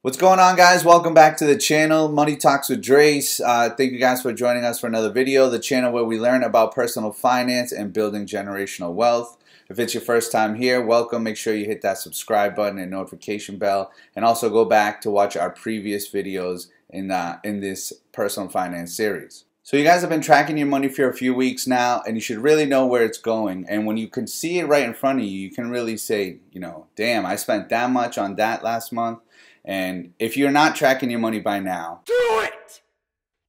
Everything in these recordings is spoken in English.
What's going on, guys? Welcome back to the channel, Money Talks with Drace. Thank you guys for joining us for another video, the channel where we learn about personal finance and building generational wealth. If it's your first time here, welcome. Make sure you hit that subscribe button and notification bell, and also go back to watch our previous videos in this personal finance series. So you guys have been tracking your money for a few weeks now, and you should really know where it's going. And when you can see it right in front of you, you can really say, damn, I spent that much on that last month. And if you're not tracking your money by now, do it!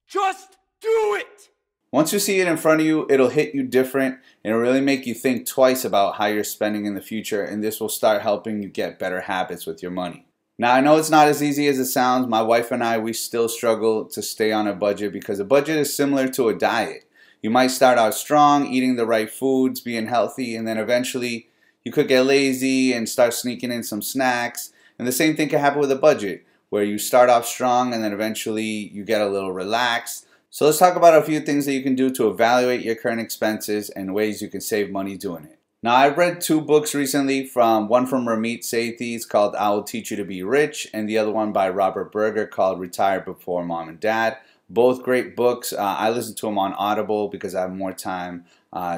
Just do it! Once you see it in front of you, it'll hit you different, and it'll really make you think twice about how you're spending in the future, and this will start helping you get better habits with your money. Now, I know it's not as easy as it sounds. My wife and I, we still struggle to stay on a budget because a budget is similar to a diet. You might start out strong, eating the right foods, being healthy, and then eventually you could get lazy and start sneaking in some snacks. And the same thing can happen with a budget, where you start off strong and then eventually you get a little relaxed. So let's talk about a few things that you can do to evaluate your current expenses and ways you can save money doing it. Now, I've read two books recently, one from Ramit Sethi called I Will Teach You to Be Rich, and the other one by Robert Berger called Retire Before Mom and Dad. Both great books. I listen to them on Audible because I have more time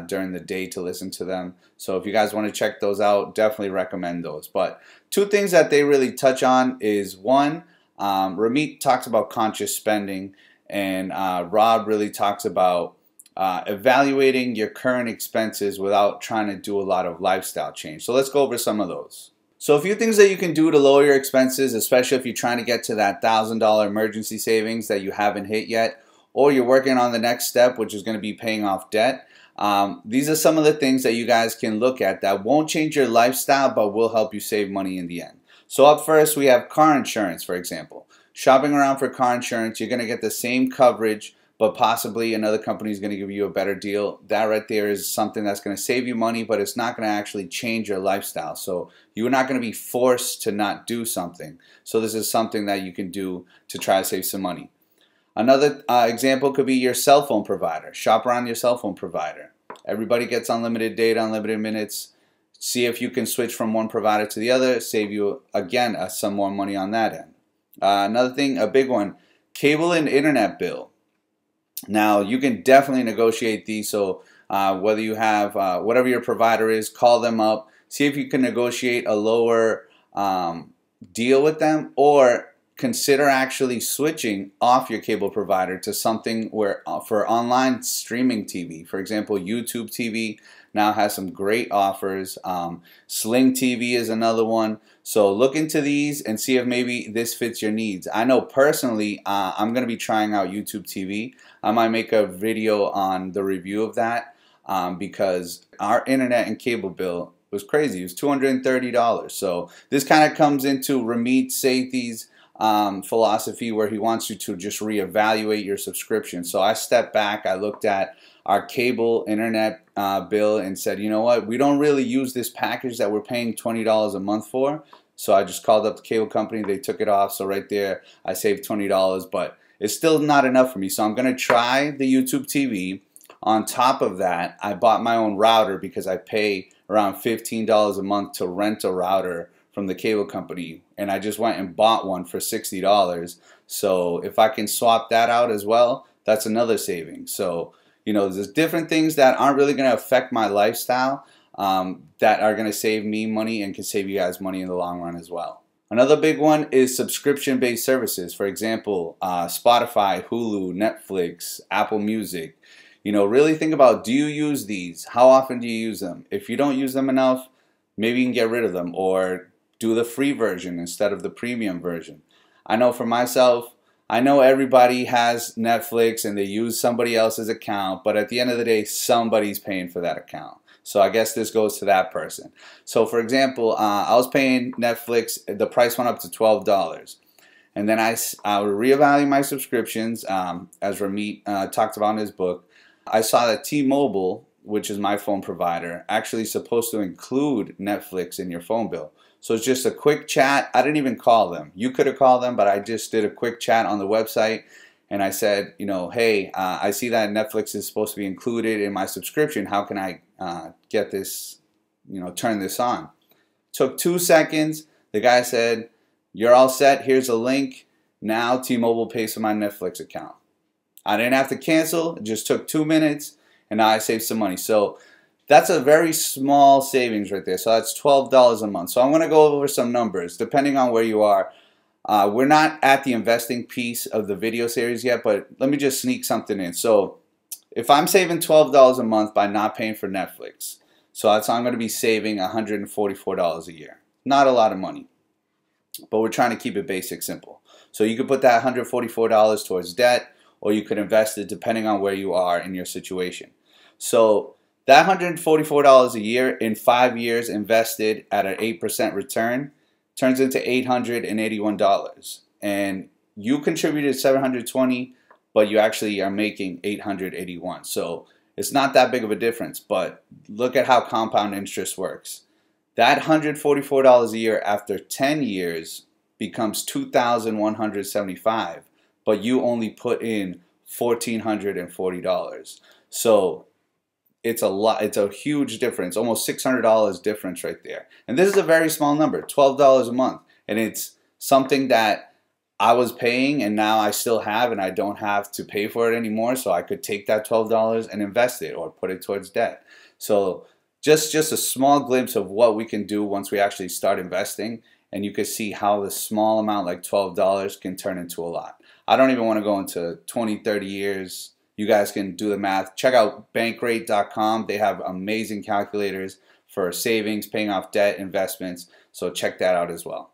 during the day to listen to them. So if you guys want to check those out, definitely recommend those. But two things that they really touch on is one, Ramit talks about conscious spending, and Rob really talks about evaluating your current expenses without trying to do a lot of lifestyle change. So let's go over some of those. So a few things that you can do to lower your expenses, especially if you're trying to get to that $1,000 emergency savings that you haven't hit yet, or you're working on the next step, which is going to be paying off debt. These are some of the things that you guys can look at that won't change your lifestyle, but will help you save money in the end. So up first, we have car insurance, for example. Shopping around for car insurance, you're going to get the same coverage, but possibly another company is going to give you a better deal. That right there is something that's going to save you money, but it's not going to actually change your lifestyle. So you're not going to be forced to not do something. So this is something that you can do to try to save some money. Another example could be your cell phone provider. Shop around your cell phone provider. Everybody gets unlimited data, unlimited minutes. See if you can switch from one provider to the other. Save you, again, some more money on that end. Another thing, a big one, cable and internet bill. Now, you can definitely negotiate these. So whether you have, whatever your provider is, call them up. See if you can negotiate a lower deal with them, or consider actually switching off your cable provider to something where for online streaming TV. For example, YouTube TV now has some great offers. Sling TV is another one. So look into these and see if maybe this fits your needs. I know personally, I'm going to be trying out YouTube TV. I might make a video on the review of that because our internet and cable bill was crazy. It was $230. So this kind of comes into Ramit Sethi's philosophy, where he wants you to just reevaluate your subscription. So I stepped back, I looked at our cable internet bill and said, you know what, we don't really use this package that we're paying $20 a month for. So I just called up the cable company, they took it off. So right there I saved $20, but it's still not enough for me. So I'm going to try the YouTube TV. On top of that, I bought my own router because I pay around $15 a month to rent a router from the cable company, and I just went and bought one for $60. So if I can swap that out as well, that's another saving. So there's different things that aren't really going to affect my lifestyle that are going to save me money and can save you guys money in the long run as well. Another big one is subscription-based services. For example, Spotify, Hulu, Netflix, Apple Music. Really think about, do you use these? How often do you use them? If you don't use them enough, maybe you can get rid of them, or do the free version instead of the premium version. I know for myself, I know everybody has Netflix and they use somebody else's account, but at the end of the day, somebody's paying for that account. So I guess this goes to that person. So for example, I was paying Netflix, the price went up to $12. And then I would reevaluate my subscriptions, as Ramit talked about in his book. I saw that T-Mobile, which is my phone provider, actually supposed to include Netflix in your phone bill. So it's just a quick chat. I didn't even call them. You could have called them, but I just did a quick chat on the website. And I said, hey, I see that Netflix is supposed to be included in my subscription. How can I get this, turn this on? Took 2 seconds. The guy said, You're all set. Here's a link. Now T-Mobile pays for my Netflix account. I didn't have to cancel. It just took 2 minutes, and now I saved some money. So that's a very small savings right there. So that's $12 a month. So I'm going to go over some numbers depending on where you are. We're not at the investing piece of the video series yet, but let me just sneak something in. So if I'm saving $12 a month by not paying for Netflix, so I'm going to be saving $144 a year. Not a lot of money, but we're trying to keep it basic, simple. So you could put that $144 towards debt, or you could invest it depending on where you are in your situation. So that $144 a year in 5 years invested at an 8% return turns into $881. And you contributed $720, but you actually are making $881. So it's not that big of a difference, but look at how compound interest works. That $144 a year after 10 years becomes $2,175, but you only put in $1,440. So it's a lot. It's a huge difference, almost $600 difference right there. And this is a very small number, $12 a month. And it's something that I was paying and now I still have, and I don't have to pay for it anymore. So I could take that $12 and invest it or put it towards debt. So just a small glimpse of what we can do once we actually start investing. And you can see how the small amount like $12 can turn into a lot. I don't even want to go into 20, 30 years. You guys can do the math. Check out bankrate.com. They have amazing calculators for savings, paying off debt, investments. So check that out as well.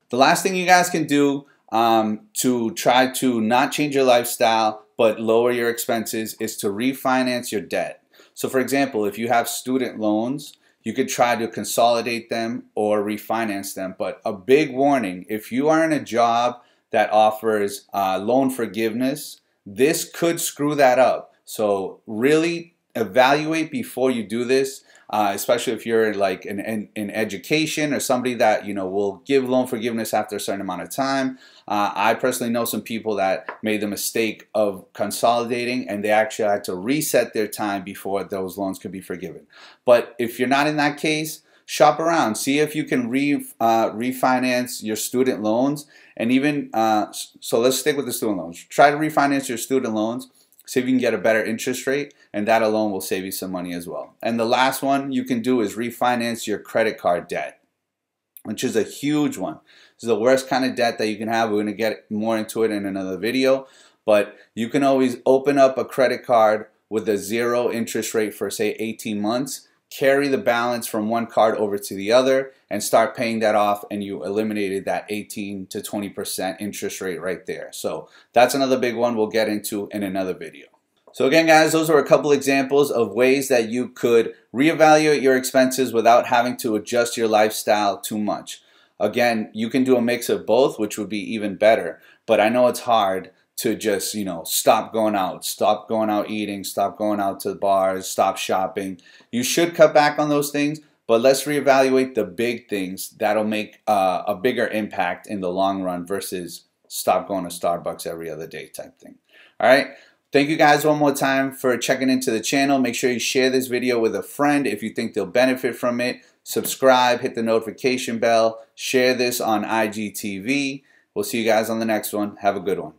The last thing you guys can do to try to not change your lifestyle but lower your expenses is to refinance your debt. So for example, if you have student loans, you could try to consolidate them or refinance them. But a big warning, if you are in a job that offers loan forgiveness, this could screw that up. So really evaluate before you do this, especially if you're like in education or somebody that will give loan forgiveness after a certain amount of time. I personally know some people that made the mistake of consolidating, and they actually had to reset their time before those loans could be forgiven. But if you're not in that case, shop around, see if you can refinance your student loans. And even so, let's stick with the student loans. Try to refinance your student loans, see if you can get a better interest rate, and that alone will save you some money as well. And the last one you can do is refinance your credit card debt, which is a huge one. This is the worst kind of debt that you can have. We're going to get more into it in another video, but you can always open up a credit card with a 0 interest rate for say 18 months, carry the balance from one card over to the other, and start paying that off, and you eliminated that 18 to 20% interest rate right there. So that's another big one we'll get into in another video. So again, guys, those are a couple examples of ways that you could reevaluate your expenses without having to adjust your lifestyle too much. Again, you can do a mix of both, which would be even better, but I know it's hard to just, stop going out eating, stop going out to the bars, stop shopping. You should cut back on those things, but let's reevaluate the big things that'll make a bigger impact in the long run versus stop going to Starbucks every other day type thing. All right. Thank you guys one more time for checking into the channel. Make sure you share this video with a friend if you think they'll benefit from it. Subscribe, hit the notification bell, share this on IGTV. We'll see you guys on the next one. Have a good one.